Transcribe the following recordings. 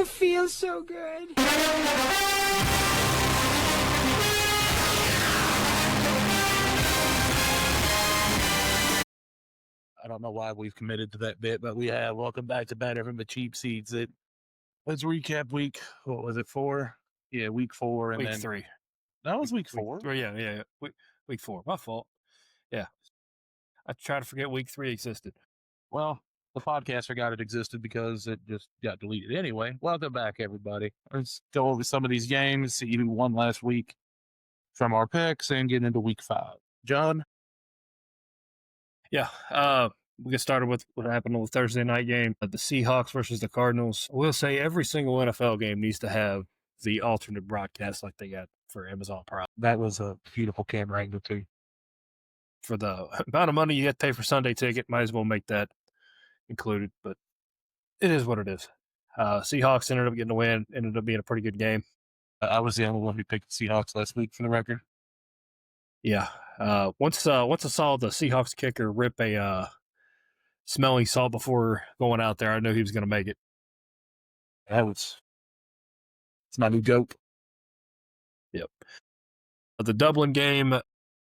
don't feel so good. I don't know why we've committed to that bit, but we have. Welcome back to Bad Everything But Cheap Seats. Let's recap what was it, 4? Yeah, week 4. And week then 3. That was week 4? Yeah. Week 4. My fault. Yeah. I try to forget week 3 existed. Well, the podcast forgot it existed because it just got deleted. Anyway, welcome back, everybody. Let's go over some of these games, see who won last week from our picks, and get into week 5. John? Yeah. We get started with what happened on the Thursday night game, the Seahawks versus the Cardinals. I will say every single NFL game needs to have the alternate broadcast like they got for Amazon Prime. That was a beautiful camera angle, too. For the amount of money you have to pay for Sunday ticket, might as well make that included, but it is what it is. Seahawks ended up getting a win, ended up being a pretty good game. I was the only one who picked the Seahawks last week, for the record. Yeah. Once I saw the Seahawks kicker rip a smelling salt before going out there, I knew he was going to make it. It's my new goat. Yep. The Dublin game,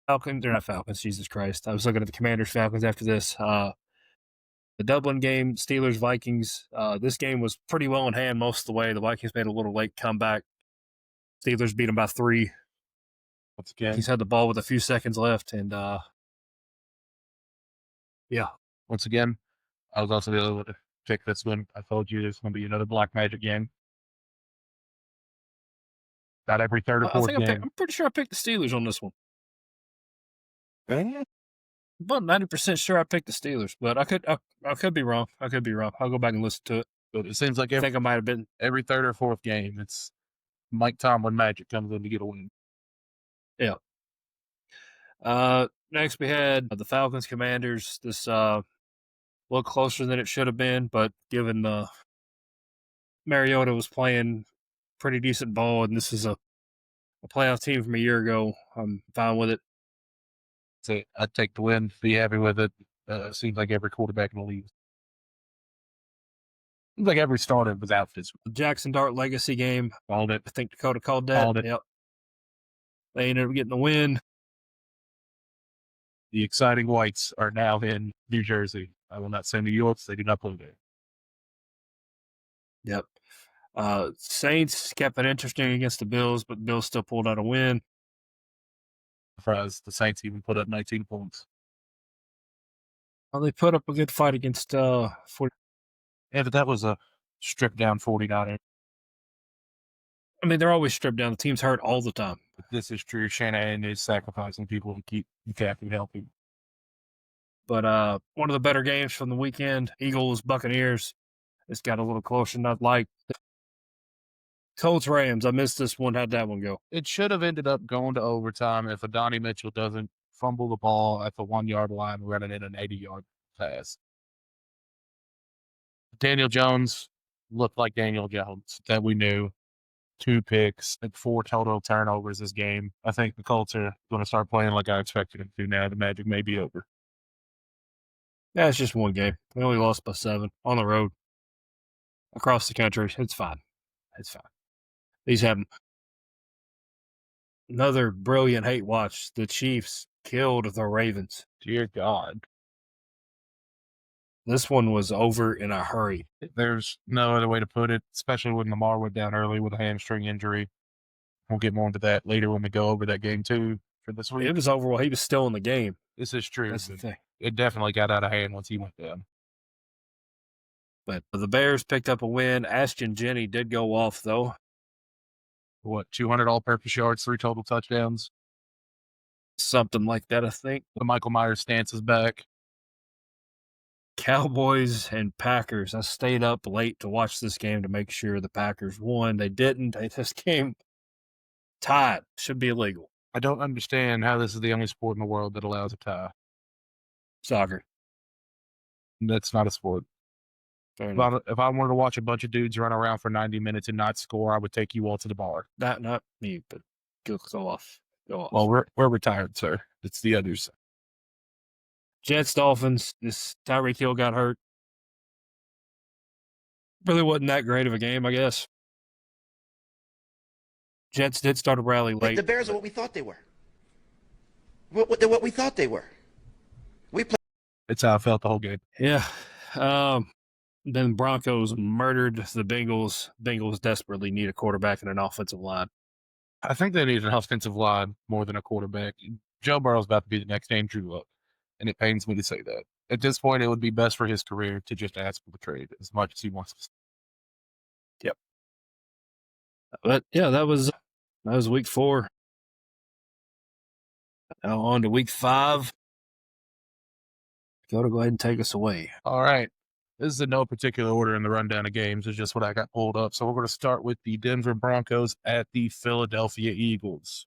Falcons, they're not Falcons, Jesus Christ. I was looking at the Commanders Falcons after this. The Dublin game, Steelers Vikings. This game was pretty well in hand most of the way. The Vikings made a little late comeback. Steelers beat them by 3. Once again, he's had the ball with a few seconds left, and yeah. Once again, I was also the other one to pick this one. I told you there's going to be another Black Magic game. Not every third or fourth game. I'm pretty sure I picked the Steelers on this one. Yeah. I'm about 90% sure I picked the Steelers, but I could be wrong. I'll go back and listen to it. But it seems like I think I might have been every third or fourth game. It's Mike Tomlin magic comes in to get a win. Yeah. Next we had the Falcons Commanders. This looked closer than it should have been, but given Mariota was playing pretty decent ball, and this is a playoff team from a year ago, I'm fine with it. So I'd take the win, be happy with it. Seems like every quarterback in the league. Seems like every starter was out this week. Jackson Dart Legacy game. Called it. I think Dakota called that. Called it. Yep. They ended up getting the win. The exciting Whites are now in New Jersey. I will not say New York. They do not play there. Yep. Saints kept it interesting against the Bills, but Bills still pulled out a win. Surprised the Saints even put up 19 points. Well, they put up a good fight against 40. Yeah, but that was a stripped down 49er. I mean, they're always stripped down. The team's hurt all the time. But this is true. Shanahan is sacrificing people to keep McCaffrey healthy. But one of the better games from the weekend, Eagles Buccaneers. It's got a little closer than I'd like. Colts Rams. I missed this one. How'd that one go? It should have ended up going to overtime if Adonai Mitchell doesn't fumble the ball at the 1-yard line running in an 80-yard pass. Daniel Jones looked like Daniel Jones that we knew. 2 picks and 4 total turnovers this game. I think the Colts are going to start playing like I expected them to now. The magic may be over. Yeah, it's just one game. We only lost by 7 on the road across the country. It's fine. It's fine. These have another brilliant hate watch. The Chiefs killed the Ravens. Dear God. This one was over in a hurry. There's no other way to put it, especially when Lamar went down early with a hamstring injury. We'll get more into that later when we go over that game, too, for this week. It was over while he was still in the game. This is true. That's the thing. It definitely got out of hand once he went down. But the Bears picked up a win. Ashton Jenney did go off, though. 200 all-purpose yards, 3 total touchdowns? Something like that, I think. The Michael Myers stance is back. Cowboys and Packers. I stayed up late to watch this game to make sure the Packers won. They didn't. This game tied. Should be illegal. I don't understand how this is the only sport in the world that allows a tie. Soccer. That's not a sport. If I wanted to watch a bunch of dudes run around for 90 minutes and not score, I would take you all to the bar. Not me, but go off. Go off. Well, we're retired, sir. It's the others. Jets, Dolphins. This Tyreek Hill got hurt. Really wasn't that great of a game, I guess. Jets did start a rally late. The Bears are what we thought they were. They're what we thought they were. We played. It's how I felt the whole game. Yeah. Then Broncos murdered the Bengals. Bengals desperately need a quarterback and an offensive line. I think they need an offensive line more than a quarterback. Joe Burrow's about to be the next Andrew Luck, and it pains me to say that. At this point, it would be best for his career to just ask for the trade as much as he wants to. Yep. But yeah, that was week 4. Now on to week 5. Dakota, go ahead and take us away. All right. This is in no particular order in the rundown of games. It's just what I got pulled up. So we're going to start with the Denver Broncos at the Philadelphia Eagles.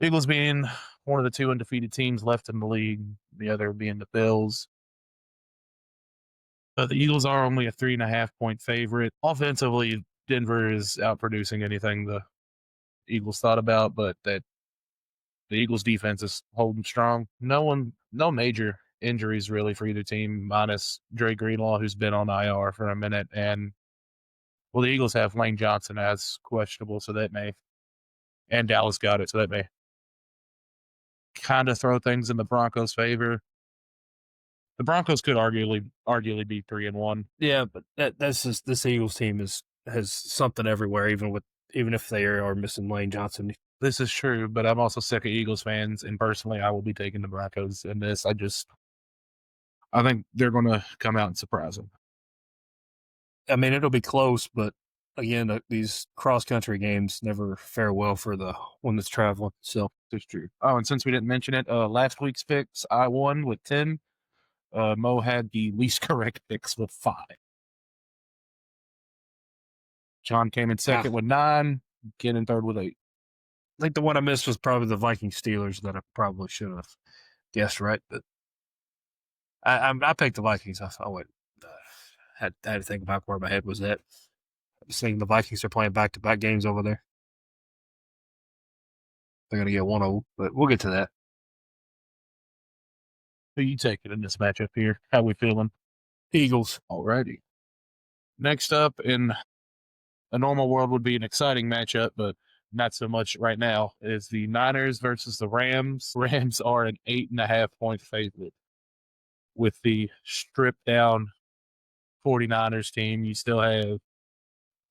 Eagles being one of the 2 undefeated teams left in the league, the other being the Bills. The Eagles are only a 3.5-point favorite. Offensively, Denver is outproducing anything the Eagles thought about, but that the Eagles defense is holding strong. No major injuries really for either team, minus Dre Greenlaw, who's been on IR for a minute. And well, the Eagles have Lane Johnson as questionable, so that may, and Dallas got it, so that may kind of throw things in the Broncos' favor. The Broncos could arguably be 3-1. Yeah, but that's just, this Eagles team has something everywhere, even if they are missing Lane Johnson. This is true, but I'm also sick of Eagles fans, and personally, I will be taking the Broncos in this. I think they're going to come out and surprise them. I mean, it'll be close, but again, these cross-country games never fare well for the one that's traveling. So it's true. Oh, and since we didn't mention it, last week's picks, I won with 10. Mo had the least correct picks with 5. John came in second with 9. Ken in third with 8. I think the one I missed was probably the Vikings Steelers that I probably should have guessed right, but I picked the Vikings. I went had to think about where my head was at. I was thinking the Vikings are playing back-to-back games over there. They're going to get 1-0, but we'll get to that. Who you taking in this matchup here? How we feeling? Eagles. Alrighty. Next up, in a normal world would be an exciting matchup, but not so much right now, is the Niners versus the Rams. Rams are an 8.5-point favorite. With the stripped down 49ers team, you still have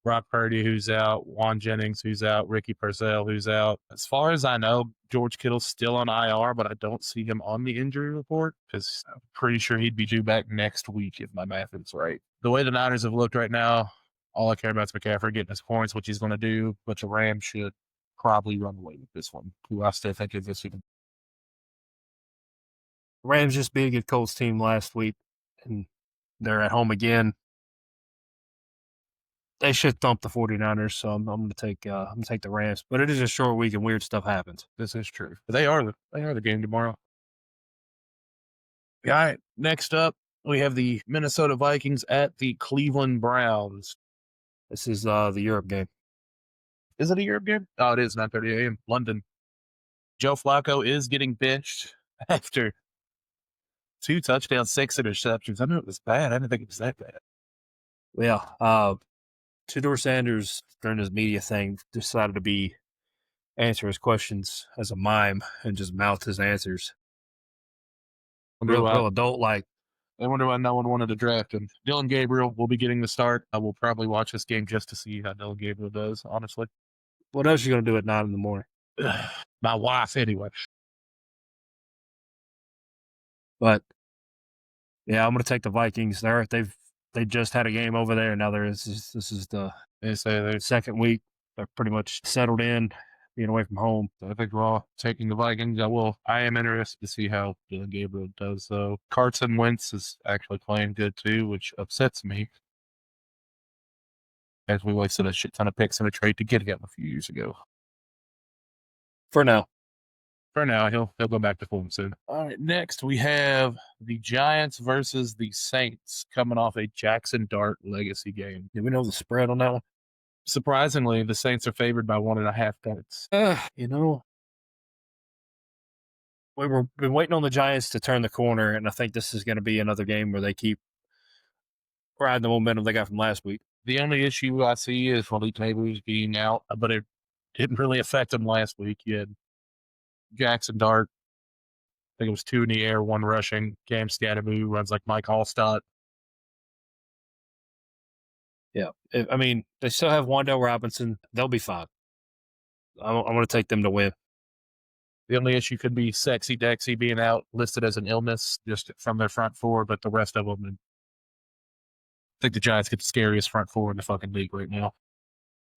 Brock Purdy, who's out, Juan Jennings, who's out, Ricky Purcell, who's out. As far as I know, George Kittle's still on IR, but I don't see him on the injury report because I'm pretty sure he'd be due back next week if my math is right. The way the Niners have looked right now, all I care about is McCaffrey getting his points, which he's going to do, but the Rams should probably run away with this one, who I still think is this week. Rams just beat a good Colts team last week, and they're at home again. They should thump the 49ers, so I'm going to take the Rams. But it is a short week and weird stuff happens. This is true. But they are the game tomorrow. All right, next up, we have the Minnesota Vikings at the Cleveland Browns. This is the Europe game. Is it a Europe game? Oh, it is 9:30 a.m. London. Joe Flacco is getting benched after 2 touchdowns, 6 interceptions. I knew it was bad. I didn't think it was that bad. Yeah. Tudor Sanders, during his media thing, decided to answer his questions as a mime and just mouth his answers. Real adult-like. I wonder why no one wanted to draft him. Dylan Gabriel will be getting the start. I will probably watch this game just to see how Dylan Gabriel does, honestly. What else are you going to do at 9 in the morning? My wife, anyway. But, yeah, I'm going to take the Vikings. They just had a game over there, and now this is the second week. They're pretty much settled in, being away from home. So I think we're all taking the Vikings. I am interested to see how Dylan Gabriel does, though. Carson Wentz is actually playing good, too, which upsets me, as we wasted a shit ton of picks in a trade to get him a few years ago. For now, he'll go back to form soon. All right, next we have the Giants versus the Saints coming off a Jackson Dart legacy game. Do we know the spread on that one? Surprisingly, the Saints are favored by 1.5 points. We've been waiting on the Giants to turn the corner, and I think this is going to be another game where they keep riding the momentum they got from last week. The only issue I see is Malik Neighbors being out, but it didn't really affect him last week. You had Jackson Dart, I think it was 2 in the air, 1 rushing. Cam Scadaboo runs like Mike Allstott. Yeah. I mean, they still have Wandale Robinson. They'll be fine. I'm going to take them to win. The only issue could be Sexy Dexy being out, listed as an illness just from their front four, but the rest of them, I think the Giants get the scariest front four in the fucking league right now.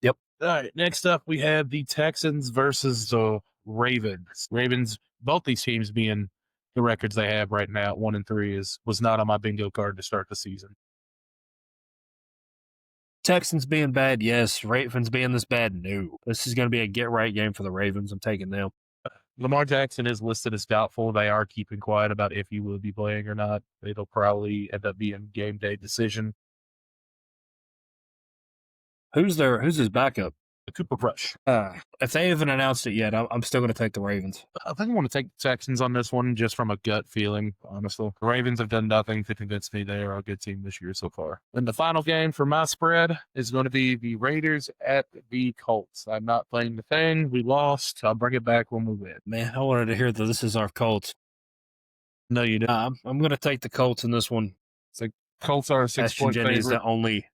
Yep. All right, next up we have the Texans versus the Ravens. Ravens, both these teams being the records they have right now, 1-3, was not on my bingo card to start the season. Texans being bad, yes. Ravens being this bad, no. This is going to be a get-right game for the Ravens. I'm taking them. Lamar Jackson is listed as doubtful. They are keeping quiet about if he will be playing or not. It'll probably end up being game day decision. Who's his backup? Cooper Rush. If they haven't announced it yet, I'm still going to take the Ravens. I think I want to take the Texans on this one just from a gut feeling, honestly. The Ravens have done nothing to convince me they are a good team this year so far. And the final game for my spread is going to be the Raiders at the Colts. I'm not playing the thing. We lost. I'll bring it back when we win. Man, I wanted to hear that this is our Colts. No, you don't. I'm going to take the Colts in this one. Colts are a 6-point favorite. Is the only.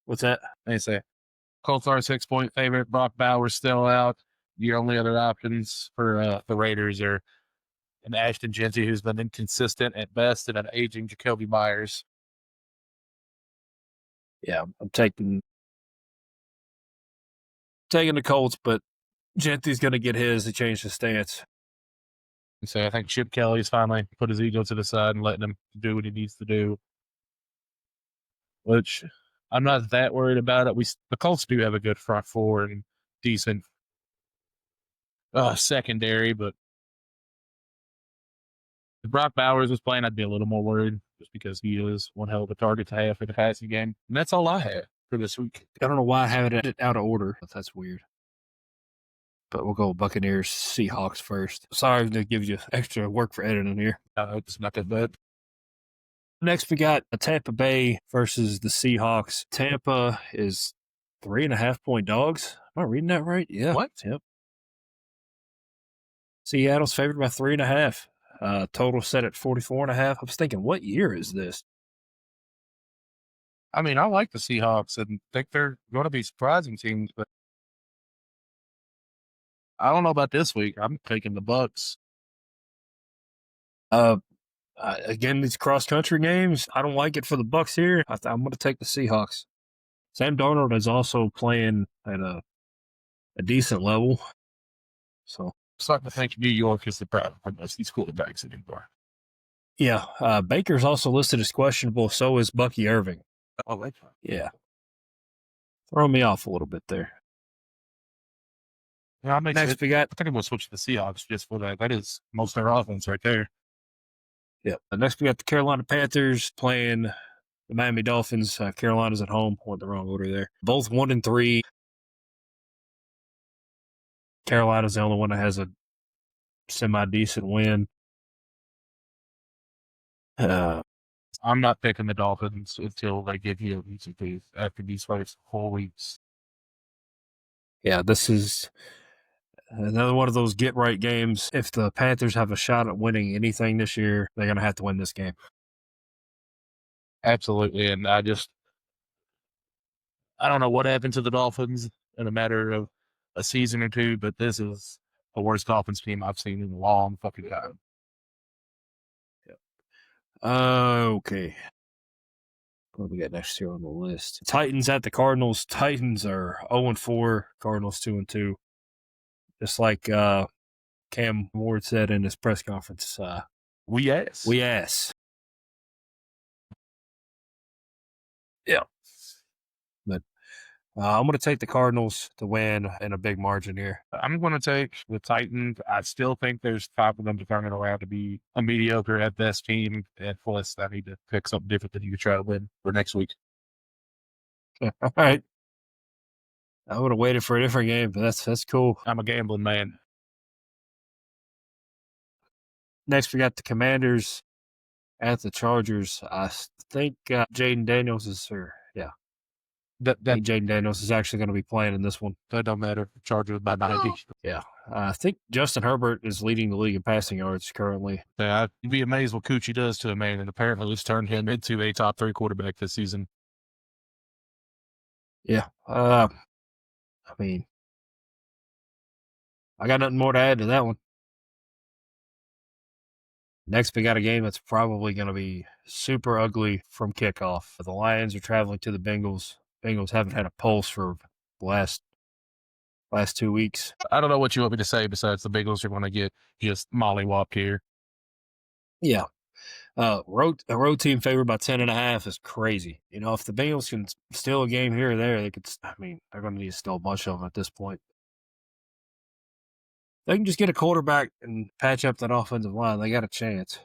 What's that? They say Colts are a 6-point favorite. Brock Bowers still out. Your only other options for the Raiders are an Ashton Jeanty who's been inconsistent at best and an aging Jacoby Myers. Yeah, I'm taking the Colts, but Jeanty's going to get his. He changed his stance. So I think Chip Kelly's finally put his ego to the side and letting him do what he needs to do, which I'm not that worried about it. The Colts do have a good front four and decent secondary, but if Brock Bowers was playing, I'd be a little more worried just because he is one hell of a target to have for the passing game. And that's all I have for this week. I don't know why I have it out of order. That's weird. But we'll go Buccaneers, Seahawks first. Sorry to give you extra work for editing here. It's not that bad. Next, we got Tampa Bay versus the Seahawks. Tampa is 3.5-point dogs. Am I reading that right? Yeah. What? Yep. Seattle's favored by 3.5. Total set at 44.5. I was thinking, what year is this? I mean, I like the Seahawks and think they're going to be surprising teams, but I don't know about this week. I'm taking the Bucs. Again, these cross-country games, I don't like it for the Bucs here. I'm going to take the Seahawks. Sam Darnold is also playing at a decent level. So I'm starting to think New York is the problem for most of these quarterbacks anymore. Yeah, Baker's also listed as questionable. So is Bucky Irving. Oh, that's fine. Yeah. Throwing me off a little bit there. Yeah, Next, we got. I think I'm going to switch to the Seahawks just for that. That is most of their offense right there. Yep. Next, we got the Carolina Panthers playing the Miami Dolphins. Carolina's at home. Went the wrong order there. Both 1-3. Carolina's the only one that has a semi-decent win. I'm not picking the Dolphins until they give you a reason to after these first 4 weeks. Yeah, this is another one of those get-right games. If the Panthers have a shot at winning anything this year, they're going to have to win this game. Absolutely, and I don't know what happened to the Dolphins in a matter of a season or two, but this is the worst Dolphins team I've seen in a long fucking time. Okay. What do we got next here on the list? Titans at the Cardinals. Titans are 0-4. Cardinals 2-2. Just like Cam Ward said in his press conference. We ass. Yeah. But I'm going to take the Cardinals to win in a big margin here. I'm going to take the Titans. I still think there's time for them to turn it around to be a mediocre at best team. And plus, I need to pick something different that you could try to win for next week. All right. I would have waited for a different game, but that's cool. I'm a gambling man. Next, we got the Commanders at the Chargers. think Jaden Daniels is, I That think Jaden Daniels is actually going to be playing in this one. that don't matter. Chargers by 90. Yeah. I think Justin Herbert is leading the league in passing yards currently. Yeah, I'd be amazed what Coochie does to a man, and apparently it's turned him into a top 3 quarterback this season. Yeah. I mean, I got nothing more to add to that one. Next, we got a game that's probably going to be super ugly from kickoff. The Lions are traveling to the Bengals. Bengals haven't had a pulse for the last 2 weeks. I don't know what you want me to say besides the Bengals are going to get just mollywopped here. Yeah. A road team favored by 10.5 is crazy. You know, if the Bengals can steal a game here or there, they're going to need to steal a bunch of them at this point. They can just get a quarterback and patch up that offensive line. They got a chance.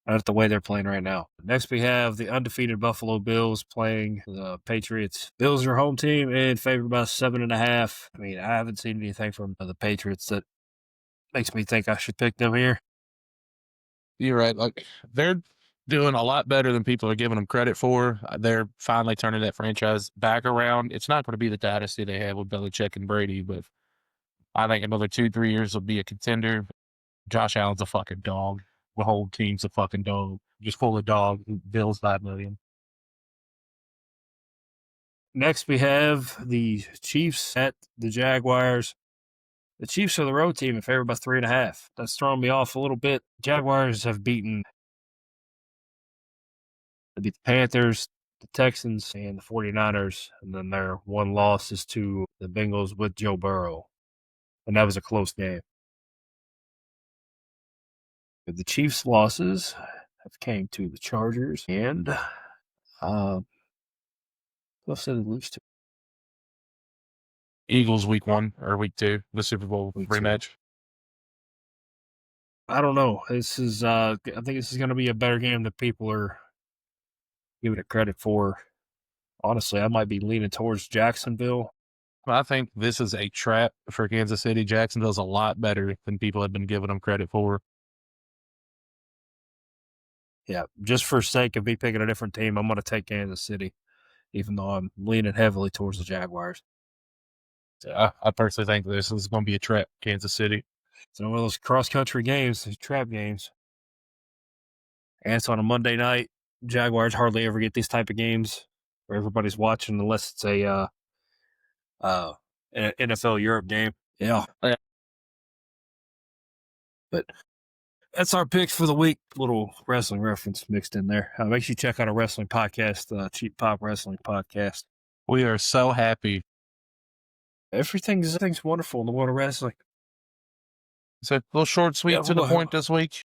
Not the way they're playing right now. Next, we have the undefeated Buffalo Bills playing the Patriots. Bills are home team and favored by 7.5. I mean, I haven't seen anything from the Patriots that makes me think I should pick them here. You're right. Like, they're doing a lot better than people are giving them credit for. They're finally turning that franchise back around. It's not going to be the dynasty they had with Belichick and Brady, but I think another 2-3 years will be a contender. Josh Allen's a fucking dog. The whole team's a fucking dog. Just full of dog. Bills 5 million. Next, we have the Chiefs at the Jaguars. The Chiefs are the road team and favored by 3.5. That's throwing me off a little bit. Jaguars have beat the Panthers, the Texans, and the 49ers. And then their one loss is to the Bengals with Joe Burrow. And that was a close game. The Chiefs' losses have came to the Chargers and who else did they lose to? Eagles week 1 or week 2, the Super Bowl Week 2. rematch. I don't know. This is I think this is going to be a better game than people are giving it credit for. Honestly, I might be leaning towards Jacksonville. I think this is a trap for Kansas City. Jacksonville's a lot better than people have been giving them credit for. Yeah, just for sake of me picking a different team, I'm going to take Kansas City, even though I'm leaning heavily towards the Jaguars. I personally think this is going to be a trap, Kansas City. It's one of those cross-country games, these trap games. And it's on a Monday night. Jaguars hardly ever get these type of games where everybody's watching unless it's a an NFL Europe game. Yeah. But that's our picks for the week. Little wrestling reference mixed in there. Make sure you check out our wrestling podcast, Cheap Pop Wrestling Podcast. We are so happy. Everything's wonderful in the world of wrestling. It's a little short, sweet, to the point this week.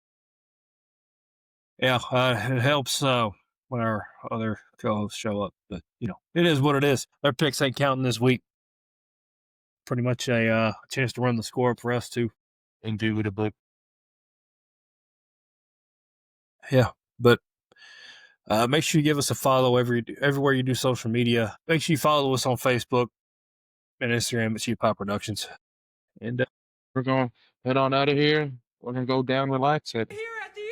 Yeah, it helps when our other co-hosts show up. But, you know, it is what it is. Our picks ain't counting this week. Pretty much a chance to run the score up for us, too. Indubitably. Yeah, but make sure you give us a follow everywhere you do social media. Make sure you follow us on Facebook and Instagram at Cheap Pop Productions. And we're going to head on out of here. We're going to go down, relax it. Here at the